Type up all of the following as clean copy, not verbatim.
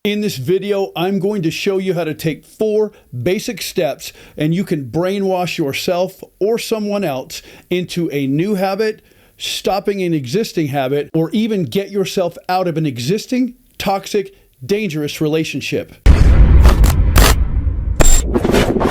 In this video, I'm going to show you how to take 4 basic steps and you can brainwash yourself or someone else into a new habit, stopping an existing habit, or even get yourself out of an existing, toxic, dangerous relationship.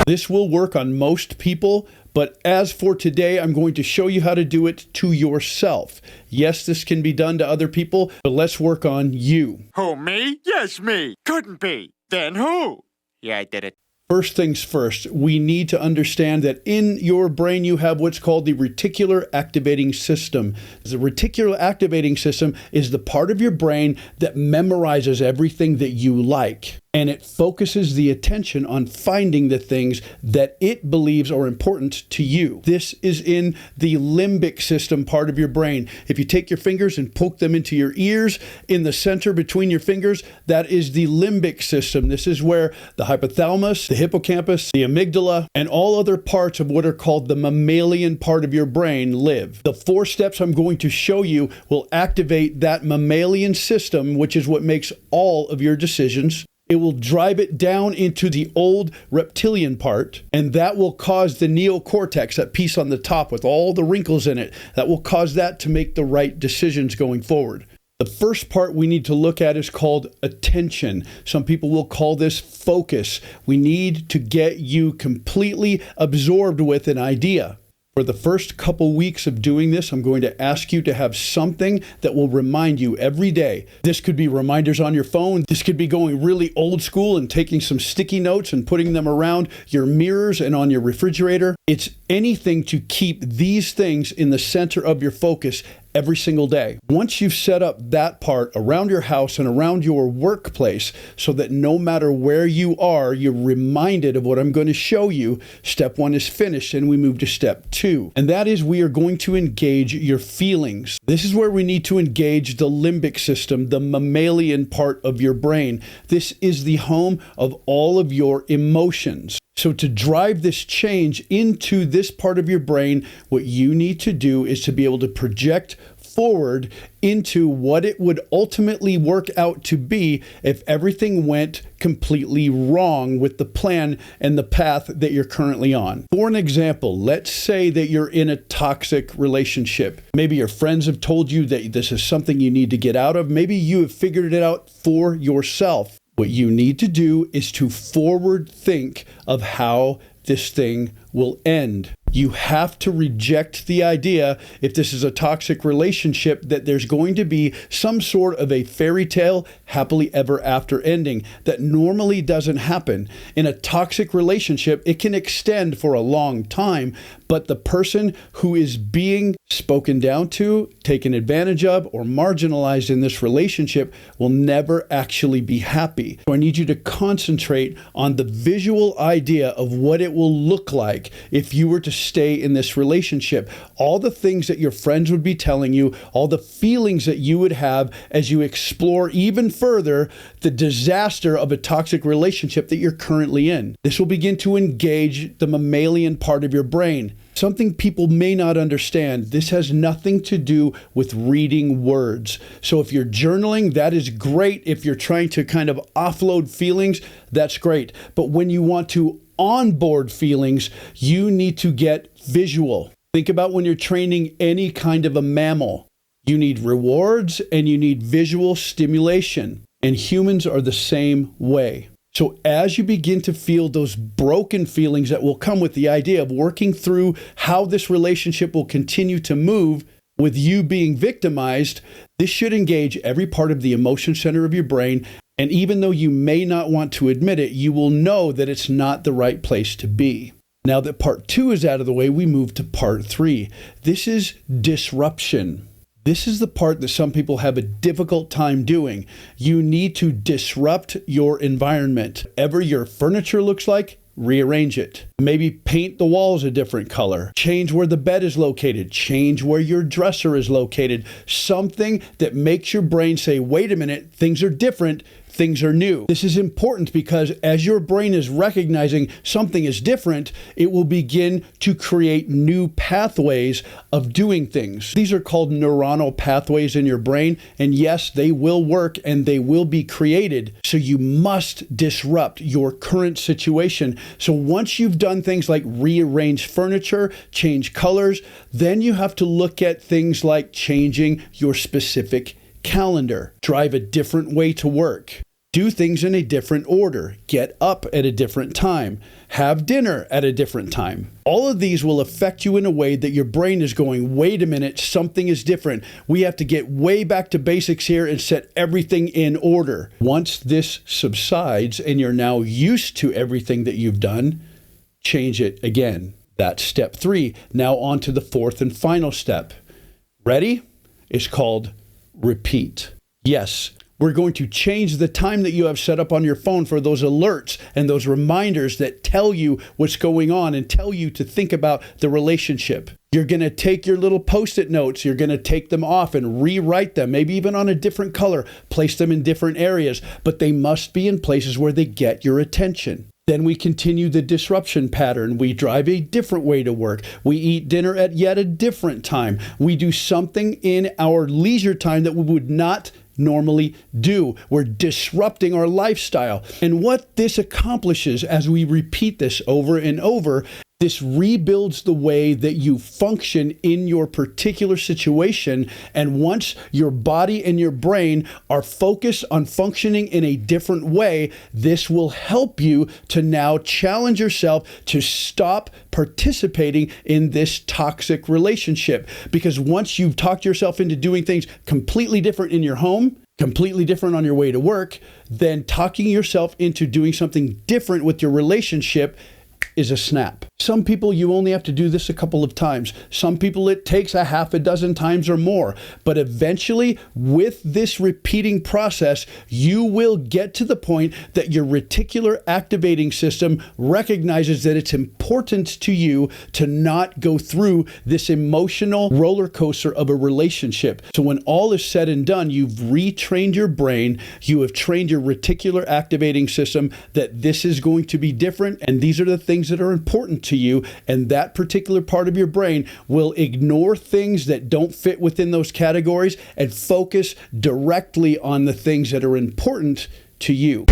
This will work on most people, but as for today, I'm going to show you how to do it to yourself. Yes, this can be done to other people, but let's work on you. Who, me? Yes, me. Couldn't be. Then who? Yeah, I did it. First things first, we need to understand that in your brain you have what's called the reticular activating system. The reticular activating system is the part of your brain that memorizes everything that you like, and it focuses the attention on finding the things that it believes are important to you. This is in the limbic system part of your brain. If you take your fingers and poke them into your ears, in the center between your fingers, that is the limbic system. This is where the hypothalamus, the hippocampus, the amygdala, and all other parts of what are called the mammalian part of your brain live. The 4 steps I'm going to show you will activate that mammalian system, which is what makes all of your decisions. It will drive it down into the old reptilian part, and that will cause the neocortex, that piece on the top with all the wrinkles in it, that will cause that to make the right decisions going forward. The first part we need to look at is called attention. Some people will call this focus. We need to get you completely absorbed with an idea. For the first couple weeks of doing this, I'm going to ask you to have something that will remind you every day. This could be reminders on your phone. This could be going really old school and taking some sticky notes and putting them around your mirrors and on your refrigerator. It's anything to keep these things in the center of your focus every single day. Once you've set up that part around your house and around your workplace so that no matter where you are, you're reminded of what I'm going to show you, step 1 is finished and we move to step 2. And that is we are going to engage your feelings. This is where we need to engage the limbic system, the mammalian part of your brain. This is the home of all of your emotions. So to drive this change into this part of your brain, what you need to do is to be able to project forward into what it would ultimately work out to be if everything went completely wrong with the plan and the path that you're currently on. For an example, let's say that you're in a toxic relationship. Maybe your friends have told you that this is something you need to get out of. Maybe you have figured it out for yourself. What you need to do is to forward think of how this thing will end. You have to reject the idea, if this is a toxic relationship, that there's going to be some sort of a fairy tale happily ever after ending. That normally doesn't happen. In a toxic relationship, it can extend for a long time, but the person who is being spoken down to, taken advantage of, or marginalized in this relationship will never actually be happy. So I need you to concentrate on the visual idea of what it will look like if you were to stay in this relationship. All the things that your friends would be telling you, all the feelings that you would have as you explore even further the disaster of a toxic relationship that you're currently in. This will begin to engage the mammalian part of your brain. Something people may not understand, this has nothing to do with reading words. So if you're journaling, that is great. If you're trying to kind of offload feelings, that's great. But when you want to onboard feelings, you need to get visual. Think about when you're training any kind of a mammal. You need rewards and you need visual stimulation. And humans are the same way. So as you begin to feel those broken feelings that will come with the idea of working through how this relationship will continue to move with you being victimized, this should engage every part of the emotion center of your brain. And even though you may not want to admit it, you will know that it's not the right place to be. Now that part 2 is out of the way, we move to part 3. This is disruption. This is the part that some people have a difficult time doing. You need to disrupt your environment. Whatever your furniture looks like, rearrange it. Maybe paint the walls a different color. Change where the bed is located. Change where your dresser is located. Something that makes your brain say, wait a minute, things are different. things are new. This is important because as your brain is recognizing something is different, it will begin to create new pathways of doing things. These are called neuronal pathways in your brain, and yes, they will work and they will be created. So you must disrupt your current situation. So once you've done things like rearrange furniture, change colors, then you have to look at things like changing your specific calendar, drive a different way to work, do things in a different order, get up at a different time, have dinner at a different time. All of these will affect you in a way that your brain is going, wait a minute, something is different. We have to get way back to basics here and set everything in order. Once this subsides and you're now used to everything that you've done, change it again. That's step 3. Now on to the 4th and final step. Ready? It's called repeat. Yes, we're going to change the time that you have set up on your phone for those alerts and those reminders that tell you what's going on and tell you to think about the relationship. You're going to take your little Post-it notes, you're going to take them off and rewrite them, maybe even on a different color, place them in different areas, but they must be in places where they get your attention. Then we continue the disruption pattern. We drive a different way to work. We eat dinner at yet a different time. We do something in our leisure time that we would not normally do. We're disrupting our lifestyle. And what this accomplishes as we repeat this over and over, this rebuilds the way that you function in your particular situation. And once your body and your brain are focused on functioning in a different way, this will help you to now challenge yourself to stop participating in this toxic relationship. Because once you've talked yourself into doing things completely different in your home, completely different on your way to work, then talking yourself into doing something different with your relationship is a snap. Some people, you only have to do this a couple of times. Some people, it takes a half a dozen times or more. But eventually, with this repeating process, you will get to the point that your reticular activating system recognizes that it's important to you to not go through this emotional roller coaster of a relationship. So when all is said and done, you've retrained your brain, you have trained your reticular activating system that this is going to be different, and these are the things that are important to you, and that particular part of your brain will ignore things that don't fit within those categories and focus directly on the things that are important to you.